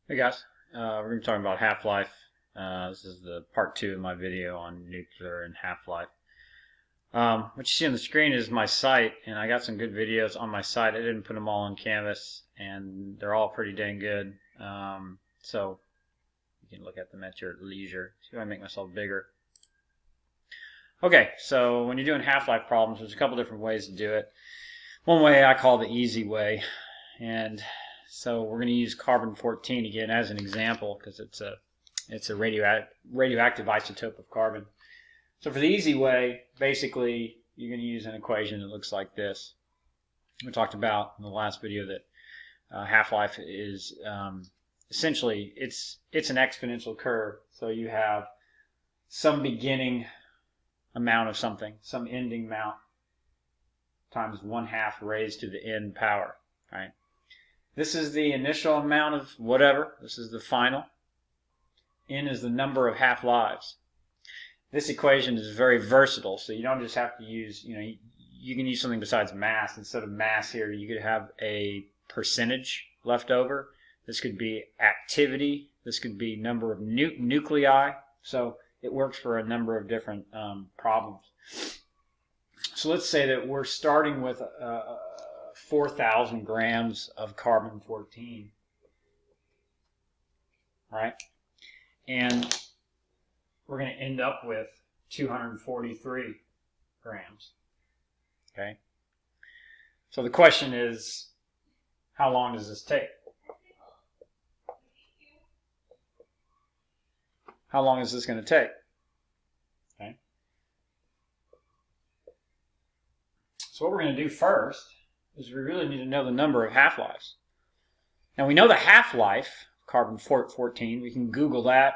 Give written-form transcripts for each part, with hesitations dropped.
Hey guys, we're going to be talking about half-life. This is the part 2 of my video on nuclear and half-life. What you see on the screen is my site, and I got some good videos on my site. I didn't put them all on Canvas, and they're all pretty dang good. So you can look at them at your leisure. See if I make myself bigger. Okay, so when you're doing half-life problems, there's a couple different ways to do it. One way I call the easy way, and so we're going to use carbon-14 again as an example because it's a radioactive isotope of carbon. So for the easy way, basically you're going to use an equation that looks like this. We talked about in the last video that half-life is essentially it's an exponential curve. So you have some beginning amount of something, some ending amount, times 1/2 raised to the n power, right? This is the initial amount of whatever. This is the final. N is the number of half-lives. This equation is very versatile, so you don't just have to use, you can use something besides mass. Instead of mass here, you could have a percentage left over. This could be activity. This could be number of nuclei. So it works for a number of different problems. So let's say that we're starting with 4,000 grams of carbon-14, right? And we're going to end up with 243 grams, okay? So the question is, how long does this take? How long is this going to take? Okay. So what we're going to do first is we really need to know the number of half-lives. Now we know the half-life, carbon-14, we can Google that.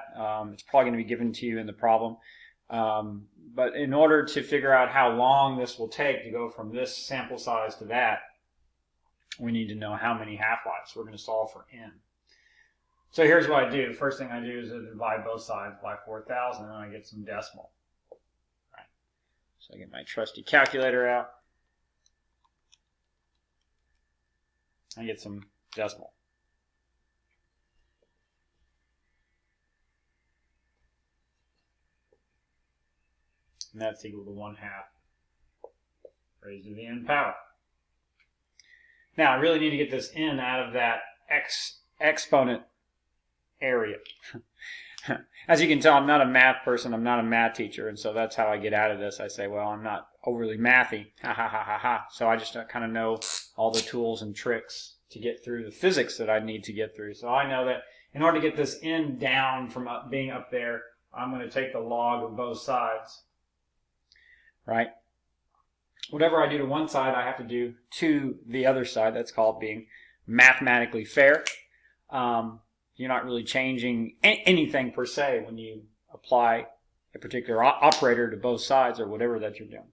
It's probably going to be given to you in the problem. But in order to figure out how long this will take to go from this sample size to that, we need to know how many half-lives. We're going to solve for n. So here's what I do. The first thing I do is I divide both sides by 4,000, and then I get some decimal. Right. So I get my trusty calculator out. I get some decimal. And that's equal to 1/2 raised to the n power. Now I really need to get this n out of that exponent area. As you can tell, I'm not a math person, I'm not a math teacher, and so that's how I get out of this. I say, well, I'm not overly mathy, ha ha ha ha ha. So I just kind of know all the tools and tricks to get through the physics that I need to get through. So I know that in order to get this n down from being up there, I'm going to take the log of both sides, right? Whatever I do to one side, I have to do to the other side. That's called being mathematically fair. You're not really changing anything per se when you apply a particular operator to both sides or whatever that you're doing.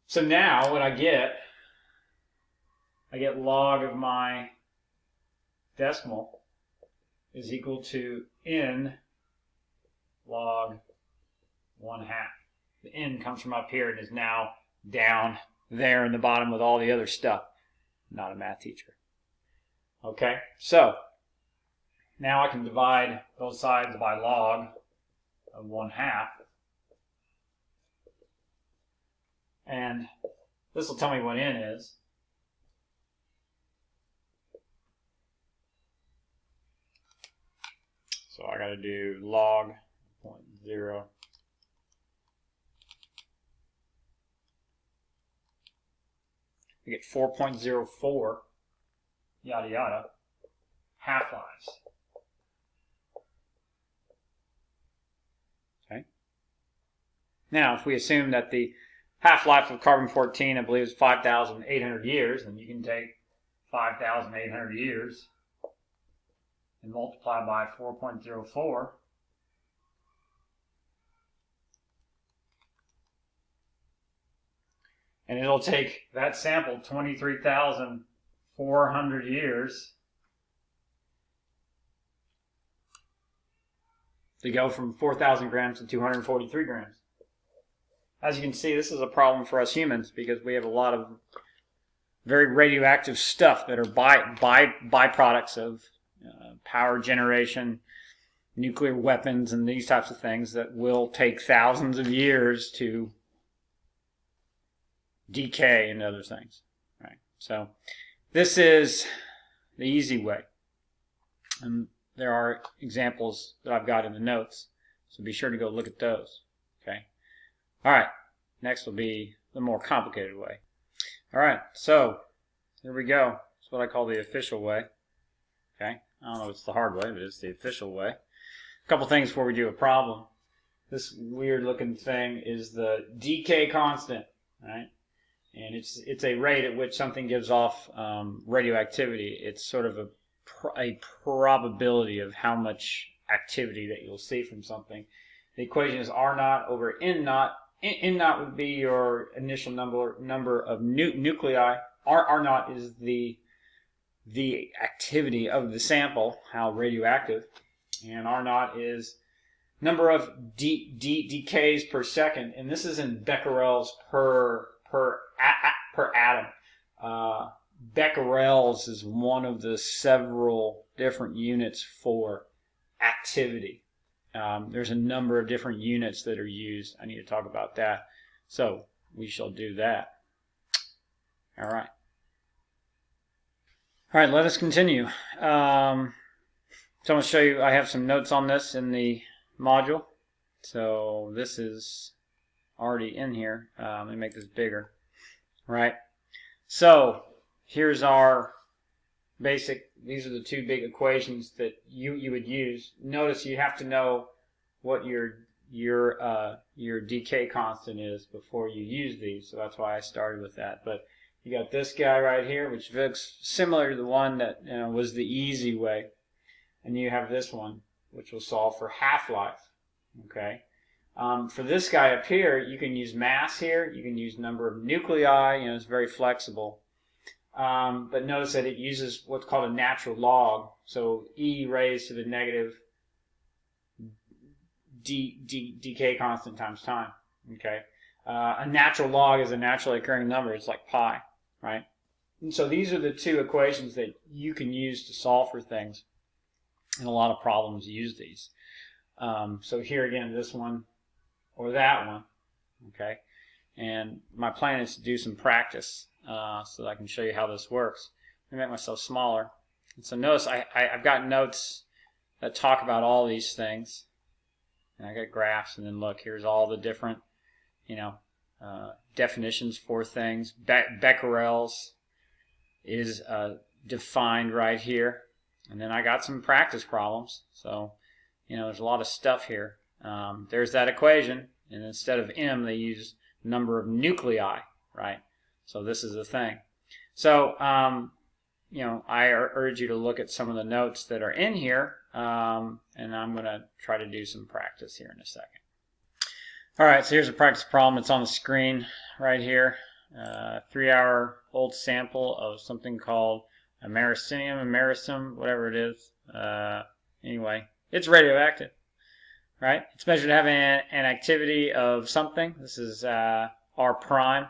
So now what I get log of my decimal is equal to n log 1/2. The n comes from up here and is now down there in the bottom with all the other stuff. Not a math teacher. Okay, so now I can divide both sides by log of 1/2. And this will tell me what n is. So I got to do log 0. I get 4.04, yada yada, half-lives. Okay. Now, if we assume that the half-life of carbon-14, I believe, is 5,800 years, then you can take 5,800 years and multiply by 4.04. And it'll take that sample 23,400 years to go from 4,000 grams to 243 grams. As you can see, this is a problem for us humans because we have a lot of very radioactive stuff that are byproducts of power generation, nuclear weapons, and these types of things that will take thousands of years to decay and other things. Right. So this is the easy way. And there are examples that I've got in the notes, so be sure to go look at those. Okay. All right. Next will be the more complicated way. All right. So here we go. It's what I call the official way. Okay. I don't know if it's the hard way, but it's the official way. A couple things before we do a problem. This weird looking thing is the decay constant, right? And it's a rate at which something gives off radioactivity. It's sort of a probability of how much activity that you'll see from something. The equation is R naught over N naught. N naught would be your initial number of nuclei. R naught is the activity of the sample, how radioactive, and R naught is number of decays per second, and this is in becquerels per atom. Becquerels is one of the several different units for activity. There's a number of different units that are used. I need to talk about that, so we shall do that. All right. All right, let us continue. So I'm going to show you, I have some notes on this in the module. So this is already in here. Let me make this bigger. Right. So here's our basic, these are the two big equations that you would use. Notice you have to know what your decay constant is before you use these. So that's why I started with that. But you got this guy right here, which looks similar to the one that was the easy way. And you have this one, which will solve for half-life. Okay. For this guy up here, you can use mass here. You can use number of nuclei. It's very flexible. But notice that it uses what's called a natural log. So e raised to the negative decay constant times time. Okay. A natural log is a naturally occurring number. It's like pi, right? And so these are the two equations that you can use to solve for things. And a lot of problems use these. So here again, this one or that one. Okay. And my plan is to do some practice so that I can show you how this works. Let me make myself smaller. And so notice I've got notes that talk about all these things. And I got graphs, and then look, here's all the different, definitions for things. Becquerels is defined right here. And then I got some practice problems. So, there's a lot of stuff here. There's that equation, and instead of M, they use number of nuclei, right? So this is the thing. So, I urge you to look at some of the notes that are in here, and I'm going to try to do some practice here in a second. All right, so here's a practice problem. It's on the screen right here. 3-hour-old sample of something called americium, whatever it is. Anyway, it's radioactive, right? It's measured to have an activity of something. This is R prime.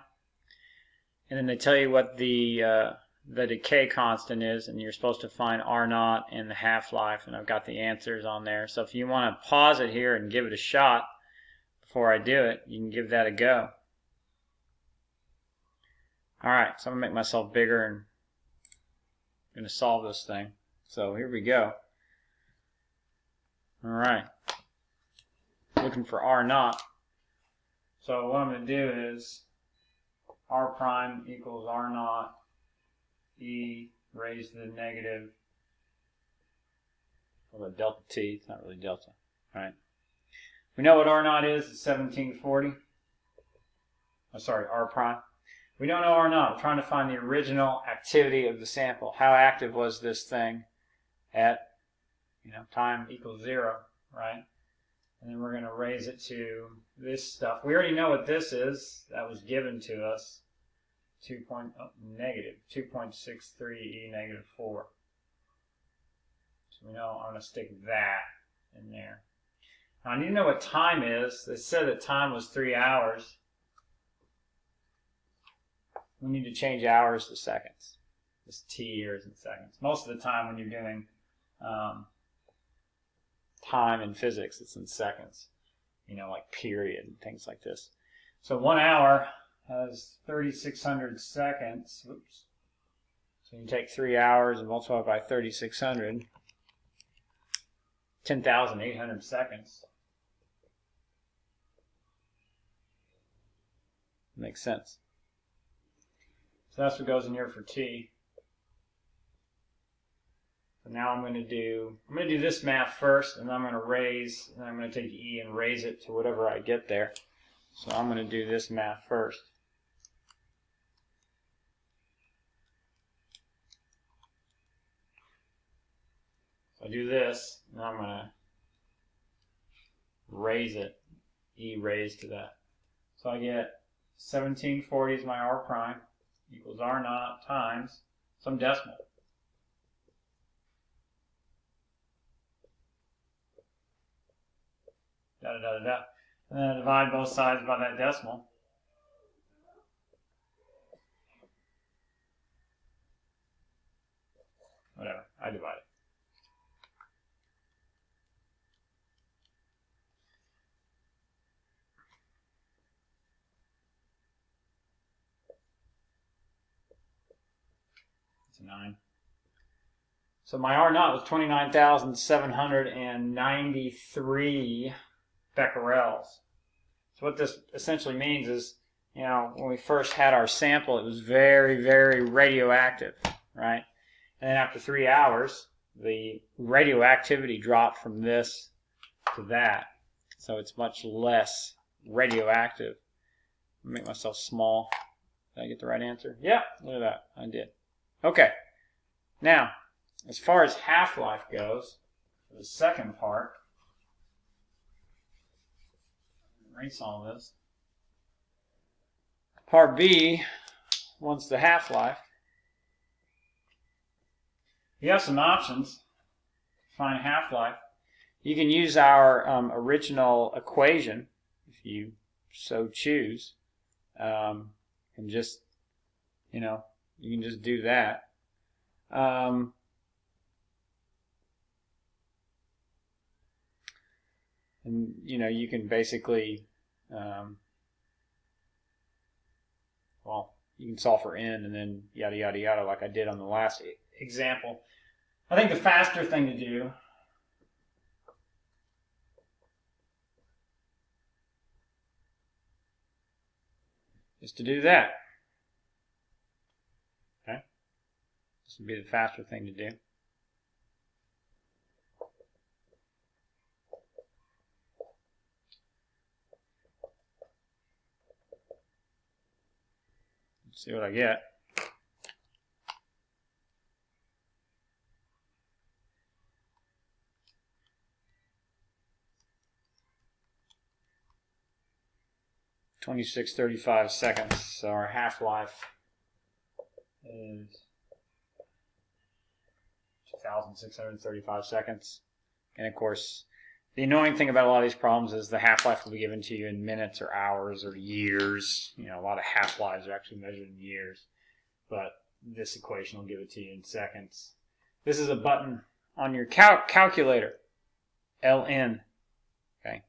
And then they tell you what the decay constant is, and you're supposed to find R naught and the half-life, and I've got the answers on there. So if you want to pause it here and give it a shot before I do it, you can give that a go. Alright, so I'm going to make myself bigger and I'm going to solve this thing. So here we go. Alright. Looking for R naught. So what I'm going to do is R prime equals R naught E raised to the negative, well, delta T, it's not really delta, right? We know what R naught is, it's 1740. Oh, sorry, R prime. We don't know R naught. We're trying to find the original activity of the sample. How active was this thing at, time equals 0, right? And then we're going to raise it to this stuff. We already know what this is. That was given to us. Negative 2.63 e negative 4. So we know I'm going to stick that in there. Now I need to know what time is. They said that time was 3 hours. We need to change hours to seconds. This T here is in seconds. Most of the time when you're doing time in physics. It's in seconds, like period and things like this. So 1 hour has 3,600 seconds. Oops. So you take 3 hours and multiply by 3,600, 10,800 seconds. Makes sense. So that's what goes in here for T. So now I'm going to do this math first, and then I'm going to raise, and I'm going to take the E and raise it to whatever I get there. So I'm going to do this math first. So I do this, and I'm going to raise it, E raised to that. So I get 1740 is my R prime equals R naught times some decimal. Da, da, da, da, da. And then I divide both sides by that decimal. Whatever, I divide it. It's a 9. So my R naught was 29,793 becquerels. So what this essentially means is, when we first had our sample, it was very, very radioactive, right? And then after 3 hours, the radioactivity dropped from this to that. So it's much less radioactive. I'll make myself small. Did I get the right answer? Yeah, look at that. I did. Okay. Now, as far as half-life goes, for the second part, erase all this. Part B wants the half-life. You have some options to find half-life. You can use our original equation, if you so choose, and just, you can just do that. And you can basically, you can solve for n and then yada yada yada like I did on the last example. I think the faster thing to do is to do that. Okay? This would be the faster thing to do. Let's see what I get. (26:35 seconds). So our half-life is 2,635 seconds. And of course, the annoying thing about a lot of these problems is the half-life will be given to you in minutes or hours or years. A lot of half-lives are actually measured in years. But this equation will give it to you in seconds. This is a button on your calculator. LN. Okay.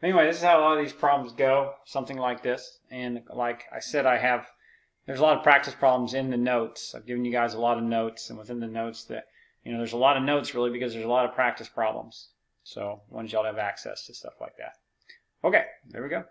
Anyway, this is how a lot of these problems go. Something like this. And like I said, there's a lot of practice problems in the notes. I've given you guys a lot of notes. And within the notes, there's a lot of notes really because there's a lot of practice problems. So I want y'all to have access to stuff like that. Okay, there we go.